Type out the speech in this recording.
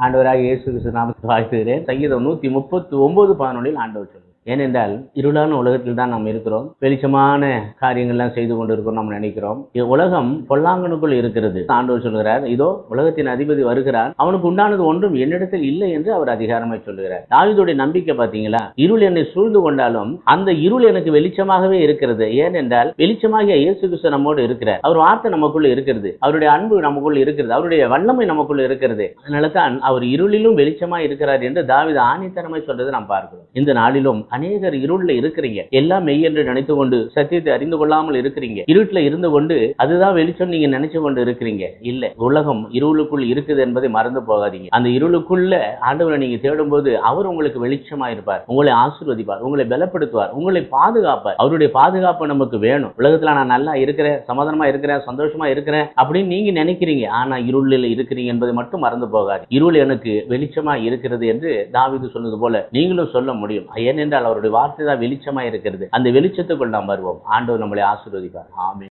ஆண்டவராக இயேசு கிறிஸ்து நாமத்தில் வாழ்த்துகிறேன். சங்கீதம் 139:11 ஆண்டவர் சொல்லுவார். ஏனென்றால் இருளான உலகத்தில் தான் நாம் இருக்கிறோம். வெளிச்சமான காரியங்கள்லாம் செய்து கொண்டு இருக்கிறோம் நாம் நினைக்கிறோம். உலகம் பொல்லாங்கனுக்குள் இருக்கிறது. ஆண்டவர் சொல்கிறார், இதோ உலகத்தின் அதிபதி வருகிறார், அவனுக்கு உண்டானது ஒன்றும் என்னிடத்தில் இல்லை என்று அவர் அதிகாரமாய் சொல்லுகிறார். தாவீதுடைய நம்பிக்கை பார்த்தீங்களா? இருள் என்னை சூழ்ந்து கொண்டாலும் அந்த இருள் எனக்கு வெளிச்சமாகவே இருக்கிறது. ஏனென்றால் வெளிச்சமாகிய இயேசு கிறிஸ்து நம்மோடு இருக்கிறார். அவர் வார்த்தை நமக்குள்ள இருக்கிறது, அவருடைய அன்பு நமக்குள்ள இருக்கிறது, அவருடைய வல்லமை நமக்குள்ள இருக்கிறது. அதனால தான் அவர் இருளிலும் வெளிச்சமாய் இருக்கிறார் என்று தாவீது ஆணித்தனமாய் சொல்றதை நாம் பார்க்கிறோம். இந்த நாளிலும் அநேகர் இருள்ல இருக்கிறீங்க. எல்லாம் மெய் என்று நினைத்து கொண்டு சத்தியத்தை அறிந்து கொள்ளாமல் இருக்கிறீங்க. இருட்டுல இருந்து கொண்டு அதுதான் வெளிச்சம் நீங்க நினைச்சு கொண்டு இருக்கிறீங்க. இல்ல, உலகம் இருளுக்குள் இருக்குது என்பதை மறந்து போகாதீங்க. அந்த இருளுக்குள்ள ஆண்டவரை நீங்க தேடும் போது அவர் உங்களுக்கு வெளிச்சமா இருப்பார், உங்களை ஆசீர்வதிப்பார், உங்களை பலப்படுத்துவார், உங்களை பாதுகாப்பார். அவருடைய பாதுகாப்பு நமக்கு வேணும். உலகத்துல நான் நல்லா இருக்கிறேன், சமாதானமா இருக்கிறேன், சந்தோஷமா இருக்கிறேன் அப்படின்னு நீங்க நினைக்கிறீங்க. ஆனா இருளில் இருக்கிறீங்க என்பதை மட்டும் மறந்து போகாது. இருள் எனக்கு வெளிச்சமா இருக்கிறது என்று தாவீது சொன்னது போல நீங்களும் சொல்ல முடியும். ஏனென்றால் அவருடைய வார்த்தை தான் வெளிச்சமா இருக்கிறது. அந்த வெளிச்சத்துக்குள் நாம் வருவோம். ஆண்டவர் நம்மளை ஆசீர்வதிப்பார். ஆமென்.